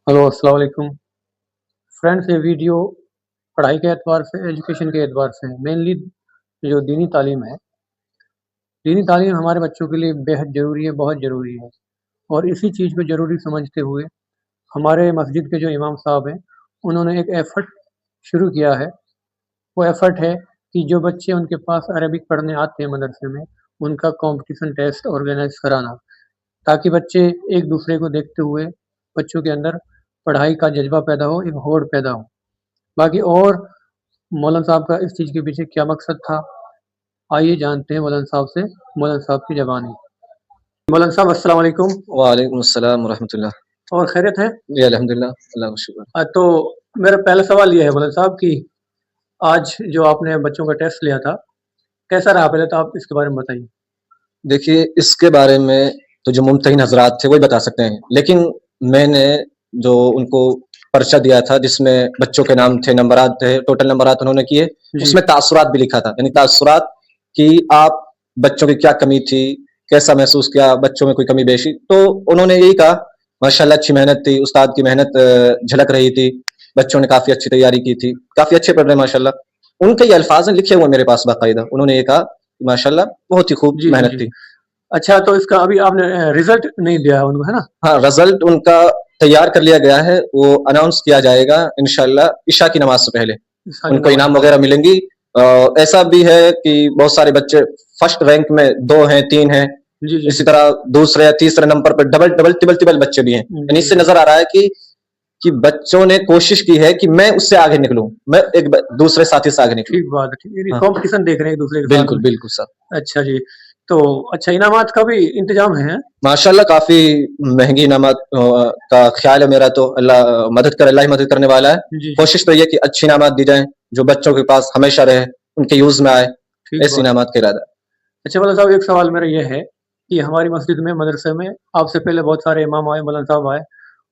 Hello अस्सलाम वालेकुम friends. ये वीडियो पढ़ाई के एतबार से, एजुकेशन के एतबार से है। मेनली जो दीनी तालीम है, दीनी तालीम हमारे बच्चों के लिए बेहद ज़रूरी है, बहुत ज़रूरी है। और इसी चीज़ को ज़रूरी समझते हुए हमारे मस्जिद के जो इमाम साहब हैं, उन्होंने एक एफ़र्ट शुरू किया है। वो एफ़र्ट है कि जो बच्चे उनके पास अरबिक पढ़ने आते हैं मदरसे में, उनका कॉम्पिटिशन टेस्ट ऑर्गेनाइज़ कराना, ताकि बच्चे एक दूसरे को देखते हुए बच्चों के अंदर पढ़ाई का जज्बा पैदा हो, एक होड़ पैदा हो। बाकी और मौलाना साहब का इस चीज़ के पीछे क्या मकसद था, आइए जानते हैं मौलाना साहब से, मौलाना साहब की ज़बानी। मौलाना साहब अस्सलाम वालेकुम। वालेकुम अस्सलाम वरहमतुल्लाह। और खैरियत है? जी अल्हम्दुलिल्लाह, अल्लाह का शुक्र। तो मेरा पहला सवाल ये है मौलाना साहब कि आज जो आपने बच्चों का टेस्ट लिया था, कैसा रहा? पहले तो आप इसके बारे में बताइए। देखिए, इसके बारे में तो जो मुम्तहिन हज़रात थे वही बता सकते हैं, लेकिन मैंने जो उनको पर्चा दिया था जिसमें बच्चों के नाम थे, नंबरात थे, टोटल नंबरात उन्होंने किए, जी। उसमें तासुरात भी लिखा था, यानी तासुरात कि आप बच्चों की क्या कमी थी, कैसा महसूस किया, बच्चों में कोई कमी बेशी, तो उन्होंने यही कहा माशाअल्लाह अच्छी मेहनत थी, उस्ताद की मेहनत झलक रही थी, बच्चों ने काफ़ी अच्छी तैयारी की थी, काफ़ी अच्छे पढ़ रहे हैं माशाअल्लाह। उनके ये अल्फाज हैं, लिखे हुए मेरे पास बाकायदा। उन्होंने ये कहा माशाअल्लाह बहुत ही खूब जी, जी, मेहनत जी। थी। अच्छा, तो इसका अभी आपने रिज़ल्ट नहीं दिया है उनको, है ना? हाँ, रिजल्ट उनका तैयार कर लिया गया है, वो अनाउंस किया जाएगा इंशाअल्लाह इशा की नमाज से पहले। ईसा की उनको नमाज़ इनाम से वगैरह पहले। मिलेंगी। ऐसा भी है कि बहुत सारे बच्चे फर्स्ट रैंक में 2 हैं, 3 हैं, जी, जी, इसी जी। तरह दूसरे या तीसरे नंबर पर डबल डबल टिबल टिबल बच्चे भी हैं। यानी जी, इससे जी। नजर आ रहा है कि बच्चों ने कोशिश की है कि मैं उससे आगे निकलूं, मैं एक दूसरे साथी से आगे निकलूं। ठीक बात है, ठीक है। हाँ, कॉम्पिटिशन देख रहे हैं एक-दूसरे के साथ बिल्कुल में। बिल्कुल सर। अच्छा जी। तो अच्छा, इनामात का भी इंतज़ाम है? माशाल्लाह काफी महंगी इनामत का ख्याल है मेरा, तो अल्लाह मदद करे, अल्लाह ही मदद करने वाला है। जी, जी। कोशिश तो ये कि अच्छी इनामत दी जाए जो बच्चों के पास हमेशा रहे, उनके यूज में आए, ठीक ऐसी बात है। इनामत का इरादा है। अच्छा मौलाना साहब, एक सवाल मेरा ये है कि हमारी मस्जिद में, मदरसे में आपसे पहले बहुत सारे इमाम आए, मौलाना साहब आए।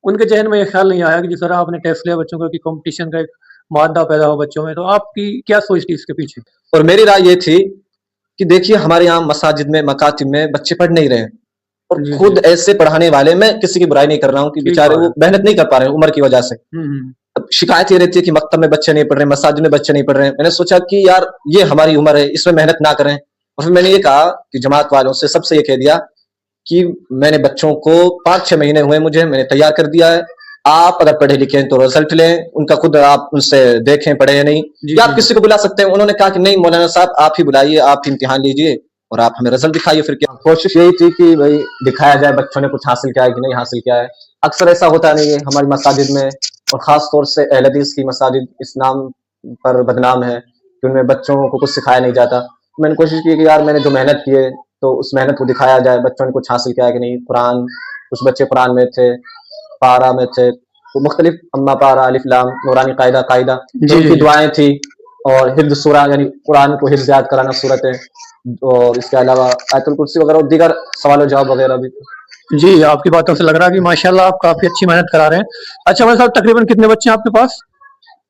उनके ज़हन में ये ख़्याल नहीं आया कि जिस तरह आपने टेस्ट लिया बच्चों का कि कॉम्पिटिशन का एक मादा पैदा हो बच्चों में, तो आपकी क्या सोच थी इसके पीछे? और मेरी राय ये थी कि देखिए हमारे यहाँ मसाजिद में, मकातिब में बच्चे पढ़ नहीं रहे हैं, और जी, जी। खुद ऐसे पढ़ाने वाले, मैं किसी की बुराई नहीं कर रहा हूँ कि ठीक बेचारे बात वो है। मेहनत नहीं कर पा रहे हैं उम्र की वजह से। हुँ, हुँ। अब शिकायत ये रहती है कि मकतब में बच्चे नहीं पढ़ रहे, मसाजिद में बच्चे नहीं पढ़ रहे हैं। मैंने सोचा कि यार ये हमारी उम्र है, इसमें मेहनत ना करें। और फिर मैंने ये कहा कि जमात वालों से सबसे ये कह दिया कि मैंने बच्चों को 5-6 महीने हुए मुझे, मैंने तैयार कर दिया है। आप अगर पढ़े लिखे हैं तो रिजल्ट लें, उनका खुद आप उनसे देखें पढ़े या नहीं, जी, या जी, आप जी। किसी को बुला सकते हैं। उन्होंने कहा कि नहीं मौलाना साहब आप ही बुलाइए, आप ही इम्तिहान लीजिए और आप हमें रिजल्ट दिखाइए। फिर क्या कोशिश यही थी कि भाई दिखाया जाए बच्चों ने कुछ हासिल किया है कि नहीं हासिल किया है। अक्सर ऐसा होता नहीं है हमारी मसाजिद में, और खास तौर से अहले हदीस की मसाजिद इस नाम पर बदनाम है कि उनमें बच्चों को कुछ सिखाया नहीं जाता। मैंने कोशिश की कि यार मैंने जो मेहनत की है तो उस मेहनत को दिखाया जाए, बच्चों ने कुछ हासिल किया है कि नहीं। कुरान, कुछ बच्चे कुरान में थे, पारा में थे, तो मुख्तलिफ अम्मा पारा, अलिफ लाम, नूरानी कायदा कायदा, जी, तो जी, उनकी जी। दुआएं थी। और हिफ्ज सूरा यानी कुरान को हिफ्ज याद कराना सूरतें, और इसके अलावा आयतुल कुर्सी वगैरह और दीगर सवाल जवाब वगैरह भी। जी, आपकी बातों से लग रहा है कि माशाअल्लाह आप काफ़ी अच्छी मेहनत करा रहे हैं। अच्छा मौलाना साहब, तकरीबन कितने बच्चे हैं आपके पास,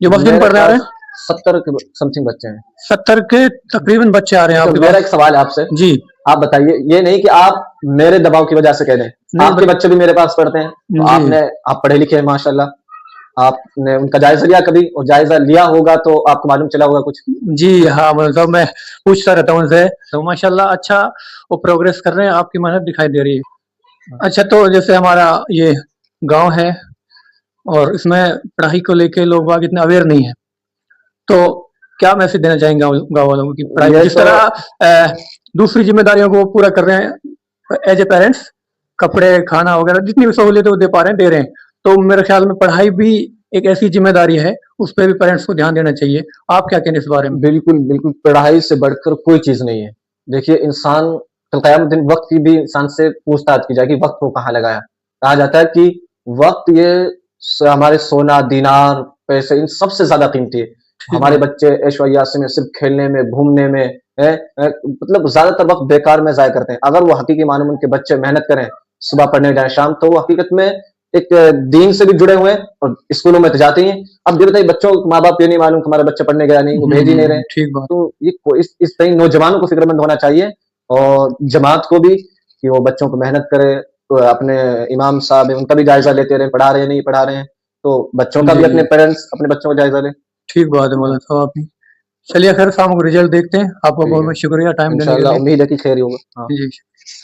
जो मस्जिद में मेरे पढ़ने आ रहे पास हैं? 70 के समथिंग बच्चे हैं। 70 के तकरीबन बच्चे आ रहे हैं अच्छा, आपके मेरा पास? एक सवाल है आपसे, जी। आप बताइए, ये नहीं कि आप मेरे दबाव की वजह से कह दें, नहीं आपके बच्चे भी मेरे पास पढ़ते हैं, तो जी। आप पढ़े लिखे हैं माशाल्लाह, आपने उनका जायजा लिया कभी, और जायजा लिया होगा तो आपको मालूम चला होगा कुछ। जी, हाँ, मतलब मैं पूछता रहता हूँ उनसे, तो माशाअल्लाह अच्छा वो प्रोग्रेस कर रहे हैं, आपकी मेहनत दिखाई दे रही है। अच्छा, तो जैसे हमारा ये गाँव है और इसमें पढ़ाई को लेके लोग बाग इतने अवेयर नहीं हैं, तो क्या मैसेज देना चाहेंगे गाँव वालों को कि पढ़ाई ये जिस तो तरह दूसरी ज़िम्मेदारियों को वो पूरा कर रहे हैं एज़ ए पेरेंट्स, कपड़े, खाना वगैरह जितनी भी सहूलियतें वो दे पा रहे हैं, दे रहे हैं। तो मेरे ख़्याल में पढ़ाई भी एक ऐसी ज़िम्मेदारी है, उस पे भी पेरेंट्स को ध्यान देना चाहिए। आप क्या कहेंगे इस बारे में? बिल्कुल बिल्कुल, पढ़ाई से बढ़कर कोई चीज नहीं है। देखिए इंसान कल क़यामत दिन वक्त की भी इंसान से पूछताछ की जाएगी, वक्त को कहाँ लगाया। कहा जाता है कि वक्त ये हमारे सोना, दीनार, पैसे, इन सबसे ज्यादा कीमती है। ठीक हमारे बात। बच्चे ऐशो-अय्याशी में, सिर्फ खेलने में, घूमने में, मतलब ज्यादातर वक्त बेकार में जाया करते हैं। अगर वो हकीकी मानों में उनके बच्चे मेहनत करें, सुबह पढ़ने जाए शाम, तो वो हकीकत में एक दीन से भी जुड़े हुए हैं, और स्कूलों में तो जाते ही हैं। अब ये बताइए बच्चों को माँ बाप ये नहीं मालूम कि हमारा बच्चा पढ़ने गया नहीं, वो भेज ही नहीं रहे। ठीक बात। तो ये इस तरह नौजवानों को फिक्रमंद होना चाहिए, और जमात को भी कि वो बच्चों को मेहनत करे, तो अपने इमाम साहब हैं उनका भी जायजा लेते रहे, पढ़ा रहे हैं नहीं पढ़ा रहे हैं। तो बच्चों का भी जी अपने पेरेंट्स अपने बच्चों का जायजा लें। ठीक बात है मौलाना साहब आपकी। चलिए खैर शाम को रिजल्ट देखते हैं। आपका ठीक बहुत है, बहुत शुक्रिया टाइम देने के इंशाल्लाह लिए। उम्मीद है कि खैर ही होगा। हाँ। जी